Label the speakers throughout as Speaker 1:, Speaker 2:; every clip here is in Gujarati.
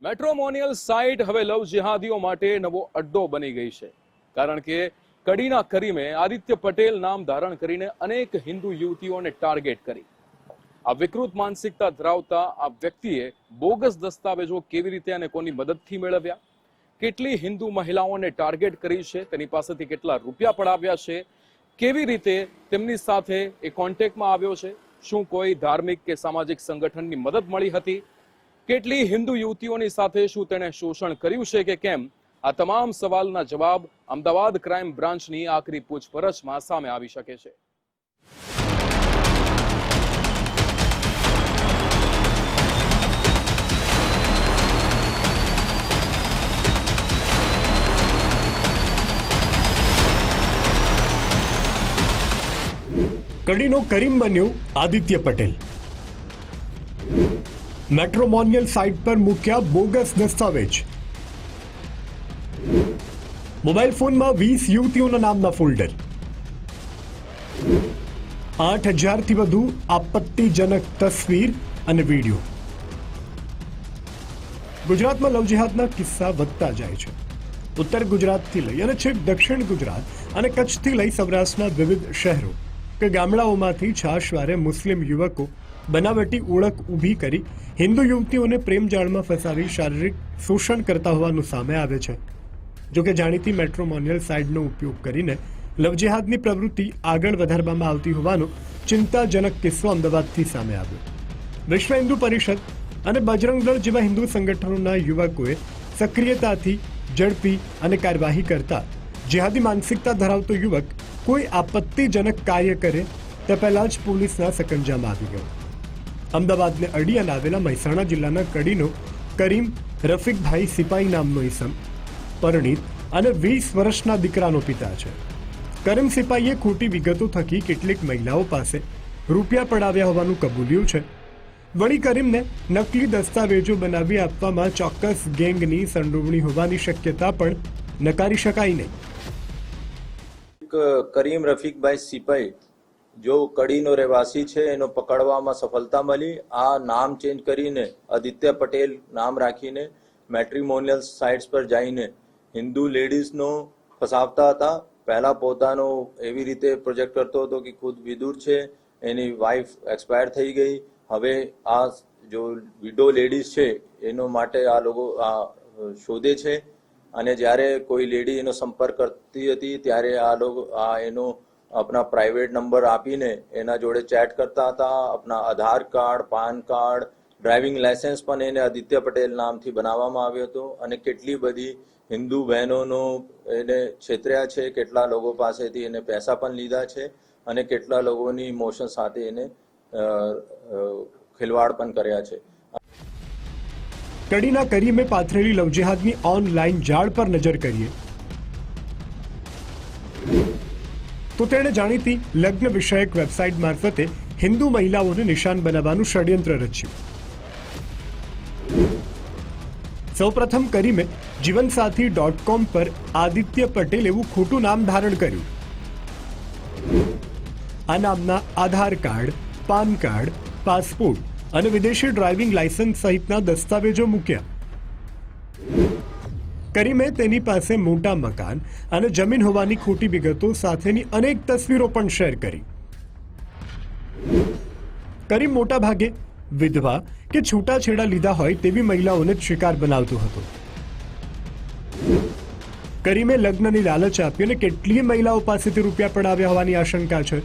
Speaker 1: મેટ્રોમોનિયલ સાઇટ હવે લવ જિહાદીઓ માટે નવો અડ્ડો બની ગઈ છે, કારણ કે કડીના કરીમે આદિત્ય પટેલ નામ ધારણ કરીને અનેક હિન્દુ યુવતીઓને ટાર્ગેટ કરી. આ વિકૃત માનસિકતા ધરાવતા આ વ્યક્તિએ બોગસ દસ્તાવેજો કેવી રીતે અને કોની મદદથી મેળવ્યા, કેટલી હિન્દુ મહિલાઓને ટાર્ગેટ કરી છે, તેની પાસેથી કેટલા રૂપિયા પડાવ્યા છે, કેવી રીતે તેમની સાથે એ કોન્ટેક્ટમાં આવ્યો છે, શું કોઈ ધાર્મિક કે સામાજિક સંગઠનની મદદ મળી હતી, કેટલી હિન્દુ યુવતીઓની સાથે શું તેણે શોષણ કર્યું છે કે કેમ, આ તમામ સવાલના જવાબ અમદાવાદ ક્રાઇમ બ્રાન્ચની આકરી પૂછપરછમાં સામે આવી શકે છે.
Speaker 2: કડીનો કરીમ બન્યો આદિત્ય પટેલ. મેટ્રોમોનિયલ સાઇટ પર મૂક્યા બોગસ દસ્તાવેજ. મોબાઈલ ફોનમાં 20 યુવતીઓના નામના ફોલ્ડર. 8,000થી વધુ આપત્તિજનક તસવીર અને વિડીયો. ગુજરાતમાં લવ જિહાદના કિસ્સા વધતા જાય છે. ઉત્તર ગુજરાતથી લઈ અને છેક દક્ષિણ ગુજરાત અને કચ્છથી લઈ સૌરાષ્ટ્રના વિવિધ શહેરો કે ગામડાઓમાંથી છાશવારે મુસ્લિમ યુવકો બનાવટી ઓળખ ઊભી કરી હિન્દુ યુવતીઓને પ્રેમજાળમાં ફસાવી શારીરિક શોષણ કરતા હોવાનું સામે આવે છે. જોકે જાણીતી મેટ્રોમોનિયલ સાઇટનો ઉપયોગ કરીને લવજિહાદની પ્રવૃત્તિ આગળ વધારવામાં આવતી હોવાનો ચિંતાજનક કિસ્સો અમદાવાદથી સામે આવ્યો. વિશ્વ હિન્દુ પરિષદ અને બજરંગ દળ જેવા હિન્દુ સંગઠનોના યુવકોએ સક્રિયતાથી ઝડપી અને કાર્યવાહી કરતા જિહાદી માનસિકતા ધરાવતો યુવક કોઈ આપત્તિજનક કાર્ય કરે તે પહેલા જ પોલીસના સકંજામાં આવી ગયો. અમદાવાદને અડીને આવેલા મહેસાણા જિલ્લાના કડીનો કરીમ રફીકભાઈ સિપાઈ નામનો ઈસમ પરણિત અને 20 વર્ષના દીકરાનો પિતા છે. કરીમ સિપાઈએ ખોટી વિગતો થકી કેટલીક મહિલાઓ પાસે રૂપિયા પડાવ્યા હોવાનું કબૂલ્યું છે. વળી કરીમને નકલી દસ્તાવેજો બનાવી આપવામાં ચોક્કસ ગેંગની સંડોવણી હોવાની શક્યતા પણ નકારી શકાય નહીં.
Speaker 3: કરીમ રફીકભાઈ સિપાઈ जो कड़ीनो રહેવાસી છે એનો પકડવામાં સફળતા મળી. આ નામ ચેન્જ કરીને આદિત્ય પટેલ નામ રાખીને મેટ્રિમોનિયલ સાઇટ્સ પર જઈને હિન્દુ લેડીઝનો ફસાવતા હતા. પહેલા પોતાનો એવી રીતે પ્રોજેક્ટ કરતો હતો કે ખુદ વિદુર છે, એની વાઇફ એક્સપાયર થઈ ગઈ, હવે આ જો વિડો લેડીઝ છે એનો માટે આ લોકો શોધે છે. અને જ્યારે કોઈ લેડી એનો સંપર્ક કરતી હતી ત્યારે આ લોકો એનો अपना प्राइवेट नंबर આપીને એના જોડે ચેટ કરતા હતા. अपना Aadhaar card, PAN card, driving licence પણ એને આદિત્ય પટેલ નામથી બનાવવામાં આવ્યો હતો. અને કેટલી બધી હિન્દુ બહેનોનો એને છેતર્યા છે, કેટલા લોકો પાસેથી એને પૈસા પણ લીધા છે અને કેટલા લોકોની ઇમોશન સાથે એને ખિલવાડ પણ કર્યા છે.
Speaker 2: કડીના કરીમે પાથરેલી લવ જિહાદની ઓનલાઈન જાળ પર નજર કરીએ તો તેણે જાણીતી લગ્ન વિષયક વેબસાઇટ મારફતે હિન્દુ મહિલાઓને નિશાન બનાવવાનું ષડયંત્ર રચ્યું. સૌપ્રથમ કરીમે જીવનસાથી.com પર આદિત્ય પટેલ એવું ખોટું નામ ધારણ કર્યું. આ નામના Aadhaar card, PAN card, passport અને વિદેશી ડ્રાઇવિંગ લાયસન્સ સહિતના દસ્તાવેજો મૂક્યા. કરીમે તેની પાસે મોટા મકાન અને જમીન હોવાની ખોટી વિગતો સાથેની અનેક તસવીરો પણ શેર કરી. કરીમ મોટા ભાગે વિધવા કે છૂટાછેડા લીધા હોય તેવી મહિલાઓને જ શિકાર બનાવતો હતો. કરીમે લગ્નની લાલચ આપી અને કેટલીય મહિલાઓ પાસેથી રૂપિયા પડાવ્યા હોવાની આશંકા છે.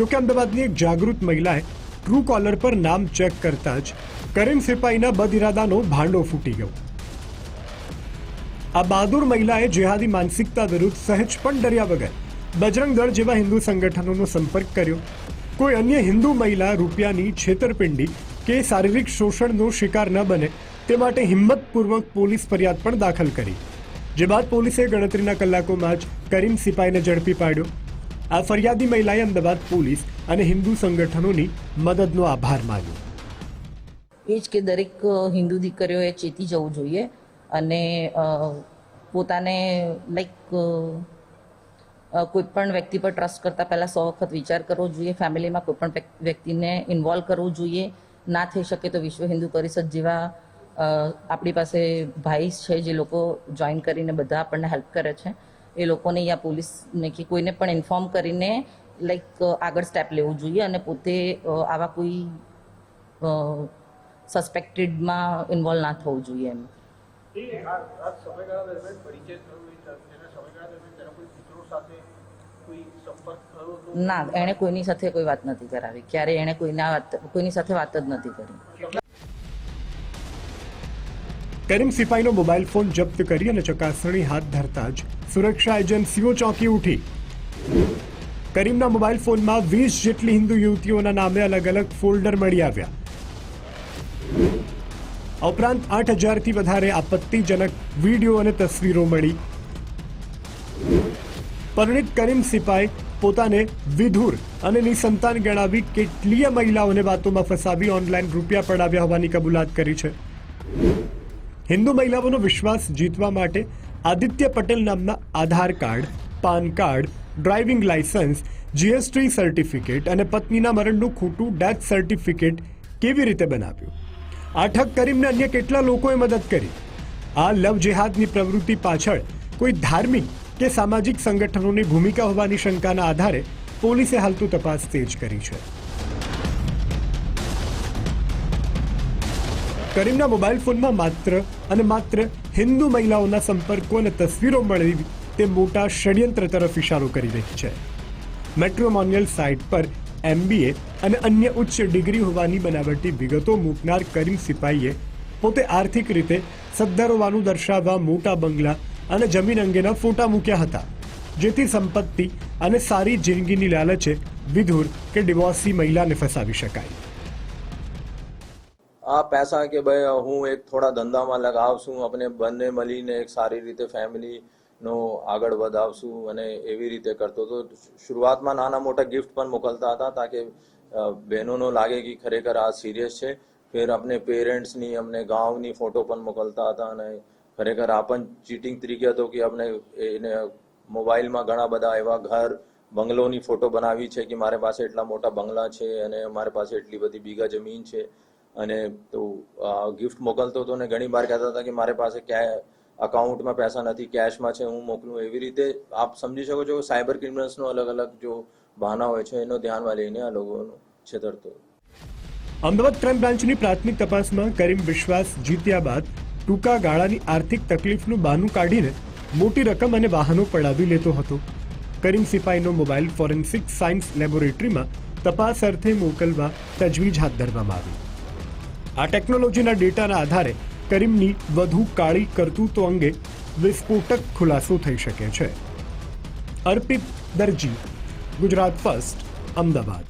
Speaker 2: જોકે અમદાવાદની એક જાગૃત મહિલાએ ટ્રુ કોલર પર નામ ચેક કરતા જ કરીમ સિપાઈના બદઇરાદાનો ભાંડો ફૂટી ગયો. આ બહાદુર મહિલાએ જેહાદી માનસિકતા વિરુદ્ધ સહેજ પણ ડર્યા વગર બજરંગ દળ જેવા હિન્દુ સંગઠનોનો સંપર્ક કર્યો. કોઈ અન્ય હિન્દુ મહિલા રૂપિયાની છેતરપિંડી કે શારીરિક શોષણનો શિકાર ન બને તે માટે હિંમતપૂર્વક પોલીસ ફરિયાદ પણ દાખલ કરી. જે બાદ પોલીસે ગણતરીના કલાકોમાં જ કરીમ સિપાઈને ઝડપી પાડ્યો. આ ફરિયાદી મહિલાએ અમદાવાદ પોલીસ અને હિન્દુ સંગઠનોની મદદનો આભાર માન્યો.
Speaker 4: એ જ કે દરેક હિન્દુ દીકરીઓએ ચેતી જવું જોઈએ અને પોતાને કોઈ પણ વ્યક્તિ પર ટ્રસ્ટ કરતા પહેલાં 100 વખત વિચાર કરવો જોઈએ. ફેમિલીમાં કોઈ પણ વ્યક્તિને ઇન્વોલ્વ કરવું જોઈએ ના થઈ શકે તો વિશ્વ હિન્દુ પરિષદ જેવા આપણી પાસે ભાઈ છે જે લોકો જોઈન કરીને બધા આપણને હેલ્પ કરે છે. એ લોકોને યા પોલીસને કે કોઈને પણ ઇન્ફોર્મ કરીને આગળ સ્ટેપ લેવું જોઈએ અને પોતે આવા કોઈ સસ્પેક્ટેડમાં ઇન્વોલ્વ ના થવું જોઈએ એમ. ના, એણે કોઈની સાથે કોઈ વાત નથી કરાવી. ક્યારે એણે કોઈની સાથે વાત જ નથી કરી.
Speaker 2: કરીમ સિપાઈનો મોબાઈલ ફોન જપ્ત કરી અને ચકાસણી હાથ ધરતા જ સુરક્ષા એજન્સીઓ ચોંકી ઉઠી. કરીમના મોબાઈલ ફોનમાં 20 જેટલી હિન્દુ યુવતીઓના નામે અલગ અલગ ફોલ્ડર મળી આવ્યા. ઉપરાંત 8000થી વધારે આપત્તિજનક વિડીયો અને તસવીરો મળી. પરિણીત કરીમ સિપાઈ પોતાને વિધુર અને નિસંતાન ગણાવી કેટલીય મહિલાઓને વાતોમાં ફસાવી ઓનલાઈન રૂપિયા પડાવ્યા હોવાની કબૂલાત કરી છે. હિન્દુ મહિલાઓનો વિશ્વાસ જીતવા માટે આદિત્ય પટેલ નામના Aadhaar card, PAN card, driving licence, GST certificate અને પત્નીના મરણનું ખોટું ડેથ સર્ટિફિકેટ કેવી રીતે બનાવ્યું? આ ઠગ કરીમને અન્ય કેટલા લોકોએ મદદ કરી? આ લવ જેહાદની પ્રવૃત્તિ પાછળ કોઈ ધાર્મિક કે સામાજિક સંગઠનોની ભૂમિકા હોવાની શંકાના આધારે પોલીસે હાલ તો તપાસ તેજ કરી છે. કરીમના મોબાઈલ ફોનમાં માત્ર અને માત્ર હિન્દુ મહિલાઓના સંપર્કો અને તસવીરો મળી તે મોટા ષડયંત્ર તરફ ઇશારો કરી રહી છે. મેટ્રિમોનિયલ સાઇટ પર MBA અને અન્ય ઉચ્ચ ડિગ્રી હોવાની બનાવટી વિગતો મૂકનાર કરીમ સિપાઈએ પોતે આર્થિક રીતે સદ્ધર હોવાનું દર્શાવવા મોટા બંગલા અને જમીન અંગેના ફોટા મૂક્યા હતા, જેથી સંપત્તિ અને સારી જિંદગીની લાલચે વિધુર કે ડિવોર્સી મહિલાને ફસાવી શકાય.
Speaker 3: આ પૈસા કે ભાઈ હું એક થોડા ધંધામાં લગાવશું, આપણે બંને મળીને એક સારી રીતે ફેમિલીનો આગળ વધાવશું અને એવી રીતે કરતો હતો. શરૂઆતમાં નાના મોટા ગિફ્ટ પણ મોકલતા હતા તાકે બહેનોનો લાગે કે ખરેખર આ સિરિયસ છે. ફિર આપણે પેરેન્ટ્સની, અમને ગામની ફોટો પણ મોકલતા હતા અને ખરેખર આ પણ ચીટિંગ તરીકે હતો કે આપણે એને મોબાઈલમાં ઘણા બધા એવા ઘર બંગલોની ફોટો બનાવી છે કે મારી પાસે એટલા મોટા બંગલા છે અને મારી પાસે એટલી બધી બીઘા જમીન છે અને તો ગિફ્ટ મોકલતો હતો ને ઘણી વાર કહેતા હતા કે મારી પાસે અકાઉન્ટમાં પૈસા નથી, કેશમાં છે, હું મોકલું. એવી રીતે આપ સમજી શકો છો સાયબર ક્રિમિનલ્સનો અલગ અલગ જો બહાના હોય છે એનો ધ્યાનમાં લઈને આ લોકોનો છેતરતો.
Speaker 2: અમદાવાદ ક્રાઇમ બ્રાન્ચની પ્રાથમિક તપાસમાં કરીમ વિશ્વાસ જીત્યા બાદ ટૂંકા ગાળાની આર્થિક તકલીફનું બહાનું કાઢીને મોટી રકમ અને વાહનો પડાવી લેતો હતો. કરીમ સિપાઈનો મોબાઈલ ફોરેન્સિક સાયન્સ લેબોરેટરીમાં તપાસ અર્થે મોકલવા તજવીજ હાથ ધરવામાં આવી. આ ટેકનોલોજીના ડેટાના આધારે કરીમની વધુ કાળી કરતૂતો અંગે વિસ્ફોટક ખુલાસો થઈ શકે છે. અર્પિત દરજી, ગુજરાત ફર્સ્ટ, અમદાવાદ.